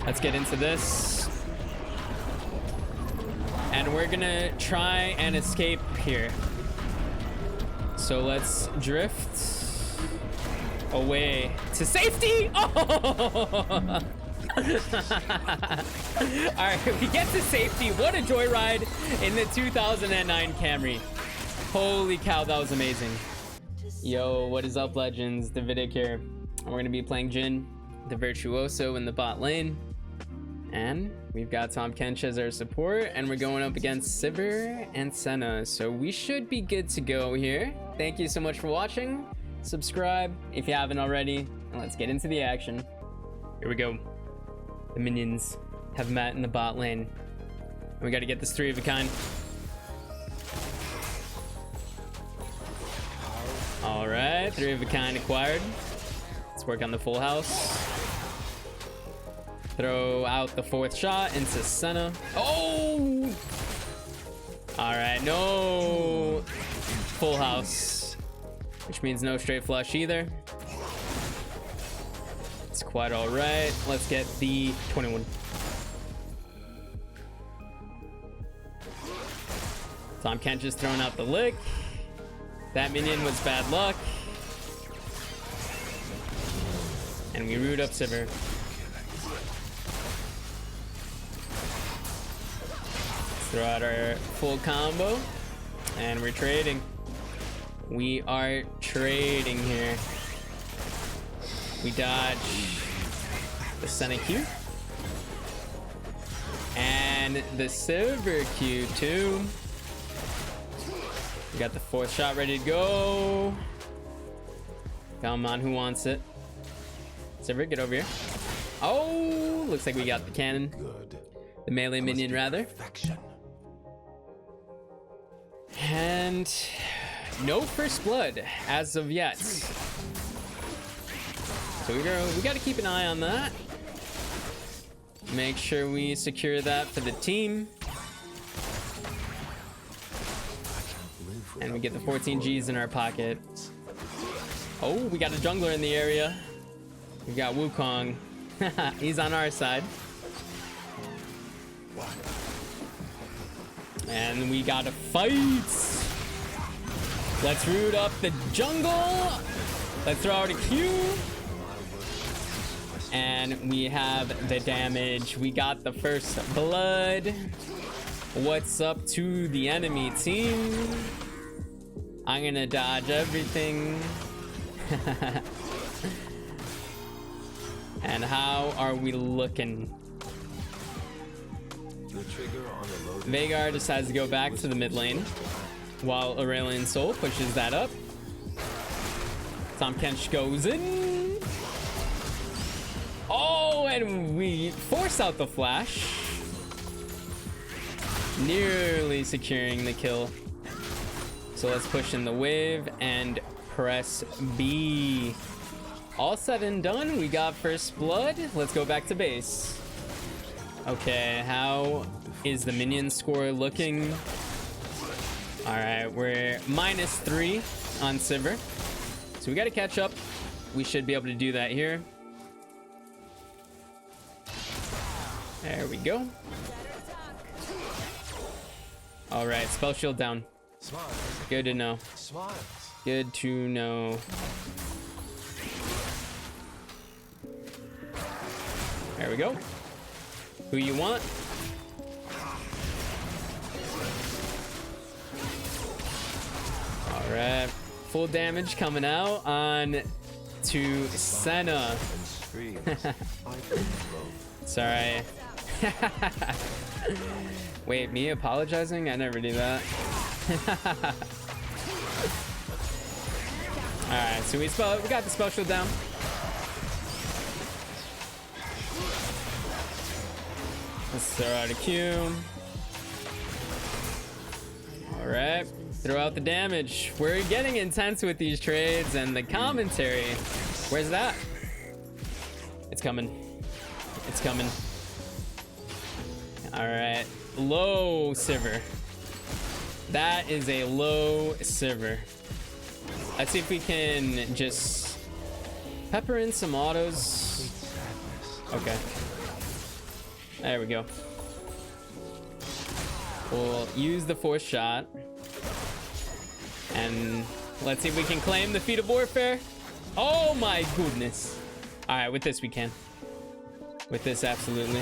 Let's get into this. And we're gonna try and escape here. So let's drift away to safety. Oh! Alright, we get to safety. What a joyride in the 2009 Camry. Holy cow, that was amazing. Yo, what is up, legends? Davidic here. We're going to be playing Jhin the Virtuoso in the bot lane. And we've got Tahm Kench as our support, and we're going up against Sivir and Senna. So we should be good to go here. Thank you so much for watching. Subscribe if you haven't already, and let's get into the action. Here we go. The minions have met in the bot lane. We got to get this 3 of a kind. All right, 3 of a kind acquired. Let's work on the full house. Throw out the 4th shot into Senna. Oh! All right, no full house, which means no straight flush either. It's quite all right. Let's get the 21. Tahm Kench just throwing out the lick. That minion was bad luck. And we root up Sivir. Let's throw out our full combo. And we're trading. We are trading here. We dodge the Senna Q. And the Sivir Q too. We got the 4th shot ready to go. Come on, who wants it? Sivir, get over here. Oh, looks like we got the cannon. The melee minion, rather. And no first blood as of yet. So we got to keep an eye on that. Make sure we secure that for the team. And we get the 14 G's in our pocket. Oh, we got a jungler in the area. We got Wukong. He's on our side. And we gotta fight. Let's root up the jungle. Let's throw out a Q. And we have the damage. We got the first blood. What's up to the enemy team? I'm gonna dodge everything. And how are we looking? Veigar decides to go back to the mid lane while Aurelion Sol pushes that up. Tahm Kench goes in. Oh, and we force out the flash. Nearly securing the kill. So let's push in the wave and press B. All said and done, we got first blood. Let's go back to base. Okay, how is the minion score looking? All right, we're -3 on Sivir. So we got to catch up. We should be able to do that here. There we go. All right, spell shield down. Good to know. Good to know. There we go. Who you want? All right, full damage coming out on to Senna. Sorry. Wait, me apologizing? I never do that. All right, so we got the spell shield down. Let's throw out a Q. All right, throw out the damage. We're getting intense with these trades and the commentary. Where's that? It's coming. It's coming. All right, low Sivir. That is a low Sivir. Let's see if we can just pepper in some autos. Okay. There we go. We'll use the force shot. And let's see if we can claim the feat of warfare. Oh my goodness. All right, with this we can. With this, absolutely.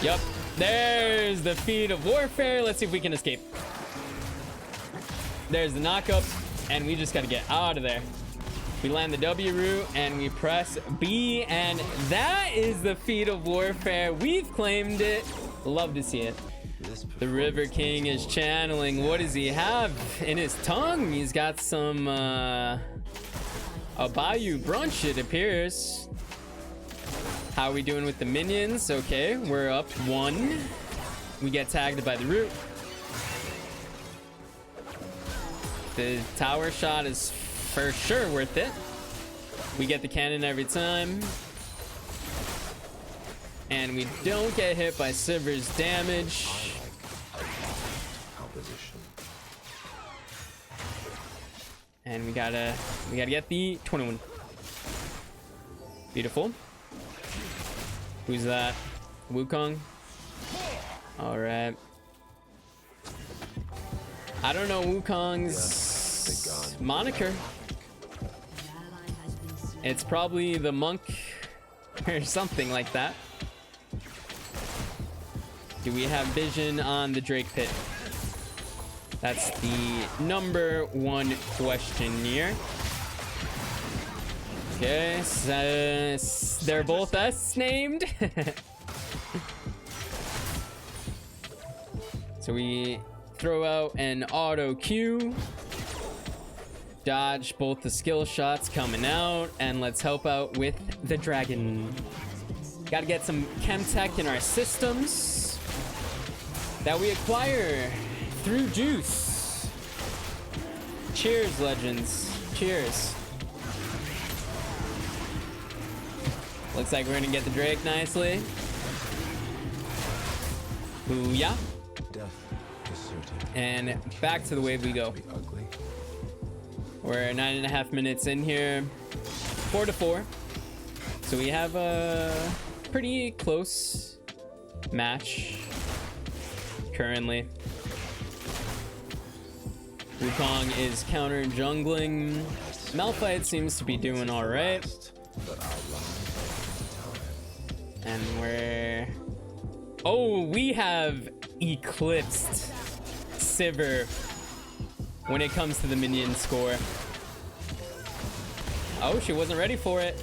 Yup. There's the feat of warfare. Let's see if we can escape. There's the knockup. And we just got to get out of there. We land the W root and we press B. And that is the feat of warfare. We've claimed it. Love to see it. The River King is channeling. What does he have in his tongue? He's got some a Bayou brunch, it appears. How are we doing with the minions? Okay, we're up 1. We get tagged by the root. The tower shot is for sure worth it. We get the cannon every time. And we don't get hit by Sivir's damage. And we gotta get the 21. Beautiful. Who's that? Wukong? Alright. I don't know Wukong's moniker. It's probably the monk or something like that. Do we have vision on the Drake pit? That's the #1 question here. Okay, so they're both S named. So we throw out an auto Q, dodge both the skill shots coming out, and let's help out with the dragon. Gotta get some chem tech in our systems that we acquire through juice. Cheers, legends. Cheers. Looks like we're gonna get the Drake nicely. Booyah. And back to the wave we go. We're 9.5 minutes in here. 4-4. So we have a pretty close match currently. Wukong is counter jungling. Malphite seems to be doing all right. And we have eclipsed Sivir when it comes to the minion score. Oh, she wasn't ready for it.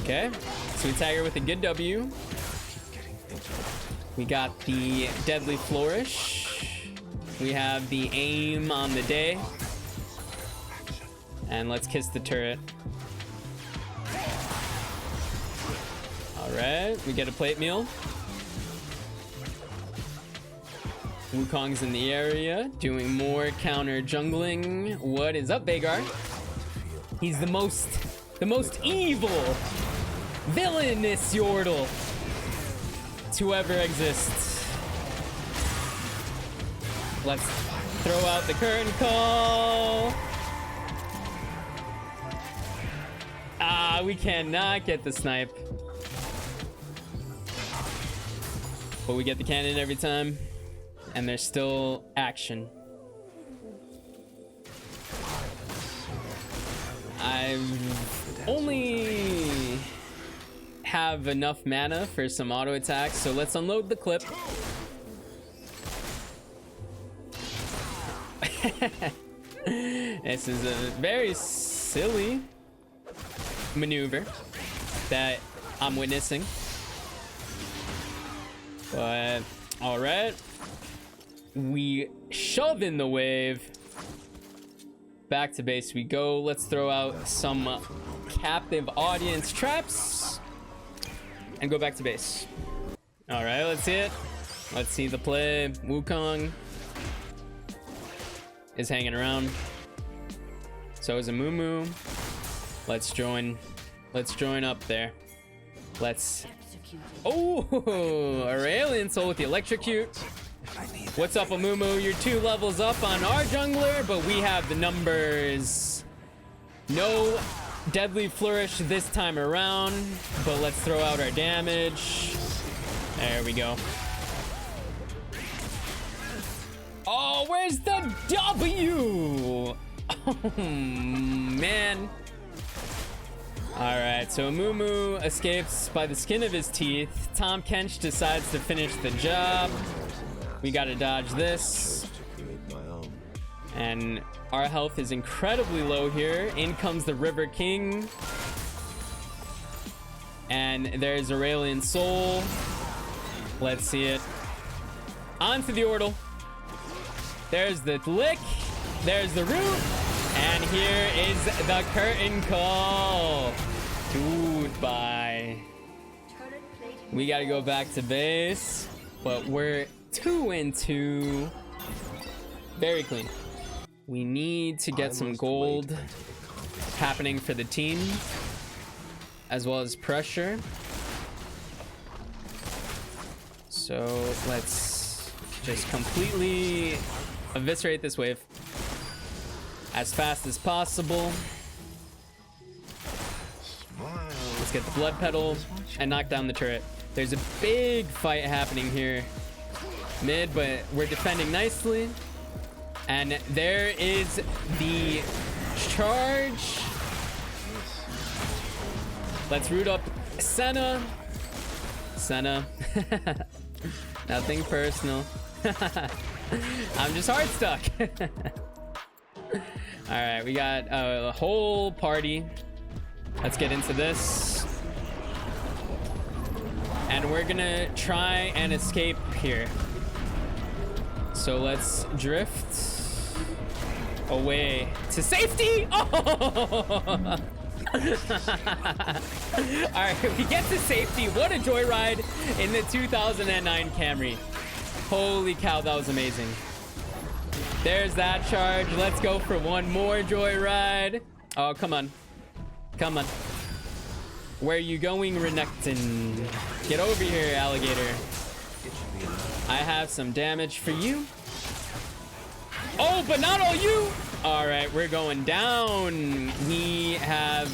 Okay, so we tag her with a good W. We got the Deadly Flourish. We have the aim on the day. And let's kiss the turret. Alright, we get a plate meal. Wukong's in the area, doing more counter jungling. What is up, Veigar? He's the most evil, villainous Yordle to ever exist. Let's throw out the curtain call. Ah, we cannot get the snipe. But we get the cannon every time. And there's still action. I only have enough mana for some auto attacks, so let's unload the clip. This is a very silly maneuver that I'm witnessing. But all right. We shove in the wave. Back to base we go. Let's throw out some captive audience traps and go back to base. All right, let's see it. Let's see the play. Wukong is hanging around. So is a Mumu. Let's join up there. Let's. Oh, Aurelian Soul with the electrocute. What's up, Amumu? You're 2 levels up on our jungler, but we have the numbers. No deadly flourish this time around, but let's throw out our damage. There we go. Oh, where's the W? Oh, man. All right, so Mumu escapes by the skin of his teeth. Tahm Kench decides to finish the job. We gotta dodge this. And our health is incredibly low here. In comes the River King. And there's Aurelian Soul. Let's see it. Onto the Ortle. There's the lick. There's the root. And here is the curtain call. Goodbye. We gotta go back to base. But we're 2-2. Very clean. We need to get some gold happening for the team, as well as pressure. So let's just completely eviscerate this wave as fast as possible. Let's get the blood petal and knock down the turret. There's a big fight happening here mid, but we're defending nicely. And there is the charge. Let's root up Senna. Nothing personal. I'm just hard stuck. All right, we got a whole party. Let's get into this. And we're gonna try and escape here. So let's drift away to safety. Oh! All right, we get to safety. What a joyride in the 2009 Camry. Holy cow, that was amazing. There's that charge. Let's go for one more joyride. Oh, come on. Come on. Where are you going, Renekton? Get over here, alligator. I have some damage for you. Oh, but not all you. All right, we're going down. We have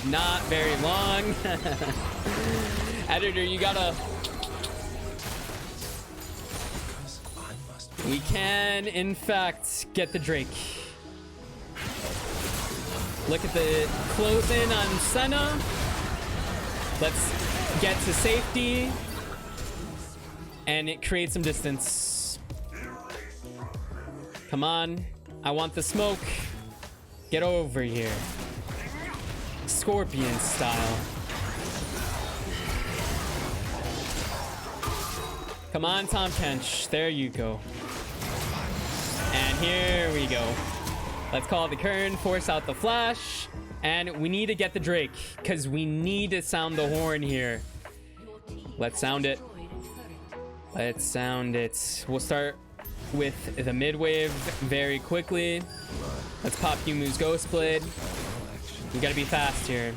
not very long. Editor, you gotta... We can, in fact, get the Drake. Look at the close in on Senna. Let's get to safety. And it creates some distance. Come on. I want the smoke. Get over here. Scorpion style. Come on, Tahm Kench. There you go. And here we go. Let's call the curtain, force out the flash. And we need to get the Drake, because we need to sound the horn here. Let's sound it. Let's sound it. We'll start with the mid wave very quickly. Let's pop Yumu's Ghost Blade. We gotta be fast here.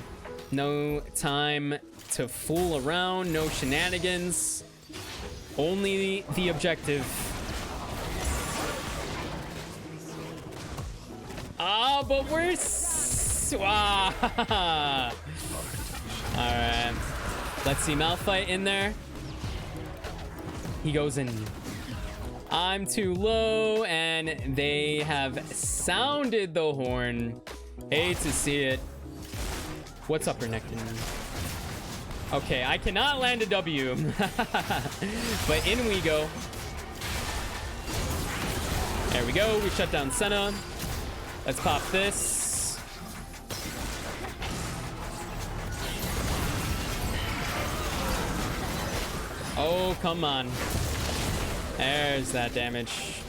No time to fool around, no shenanigans. Only the objective. Ah, but we're... Alright. Let's see Malphite in there. He goes in. I'm too low, and they have sounded the horn. Hate to see it. What's up, Renekton? Okay, I cannot land a W. But in we go. There we go. We shut down Senna. Let's pop this. Oh, come on. There's that damage.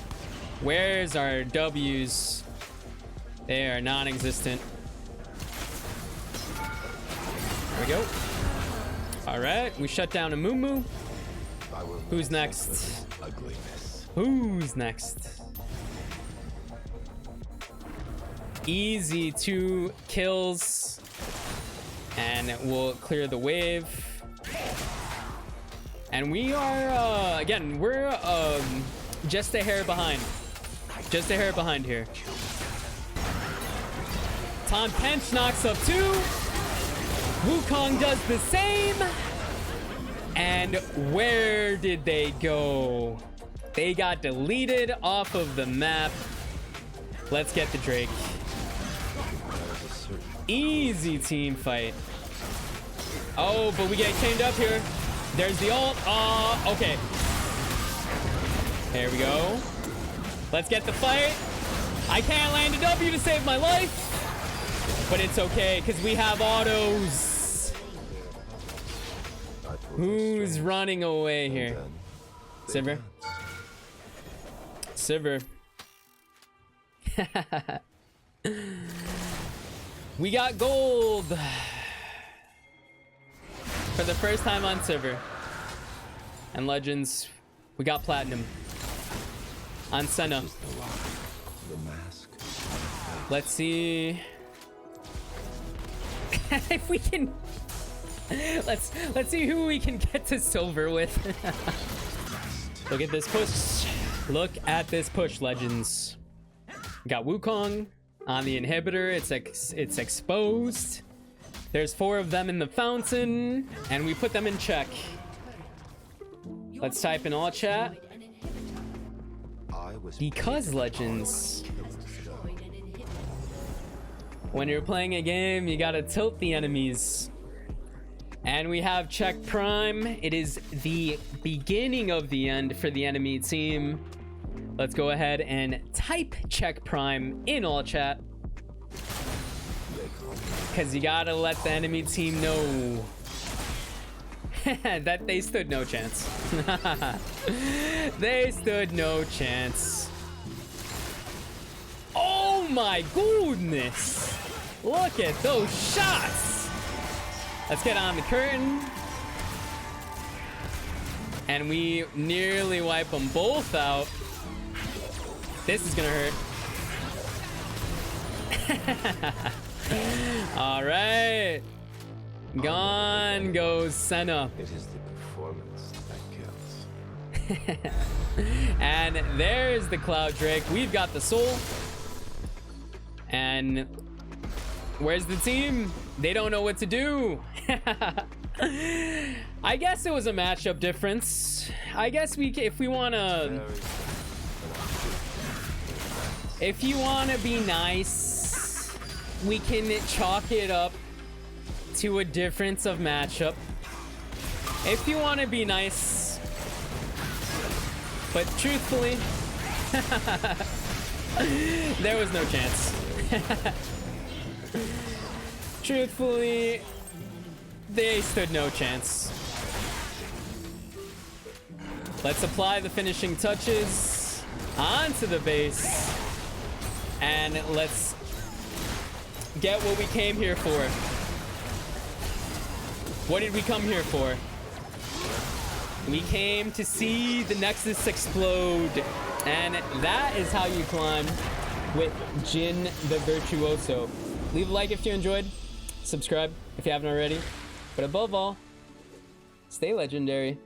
Where's our W's? They are non-existent. There we go. All right, we shut down a Mumu. Who's next? Who's next? Easy 2 kills. And we'll clear the wave. And we are, again, we're just a hair behind. Just a hair behind here. Tom Pench knocks up 2. Wukong does the same. And where did they go? They got deleted off of the map. Let's get the Drake. Easy team fight. Oh, but we get chained up here. There's the ult. Okay. There we go. Let's get the fight. I can't land a W to save my life. But it's okay, because we have autos. Who's running away here? Sivir? Sivir. We got gold for the first time on Sivir. And Legends, we got platinum on Senna. Let's see if we can. Let's see who we can get to silver with. Look at this push. Look at this push, Legends. Got Wukong on the inhibitor. It's exposed. There's 4 of them in the fountain, and we put them in check. Let's type in all chat. Because, Legends, when you're playing a game, you gotta tilt the enemies. And we have check prime. It is the beginning of the end for the enemy team. Let's go ahead and type check prime in all chat. Because you gotta let the enemy team know that they stood no chance. They stood no chance. Oh my goodness. Look at those shots. Let's get on the curtain. And we nearly wipe them both out. This is gonna hurt. All right. Gone goes Senna. It is the performance that counts. And there's the Cloud Drake. We've got the soul. And where's the team? They don't know what to do. I guess it was a matchup difference. I guess if you wanna be nice, we can chalk it up to a difference of matchup. If you want to be nice, but truthfully, there was no chance. Truthfully, they stood no chance. Let's apply the finishing touches onto the base, and let's get what we came here for. What did we come here for? We came to see the Nexus explode, and that is how you climb with Jhin the Virtuoso. Leave a like if you enjoyed, subscribe if you haven't already, but above all, stay legendary.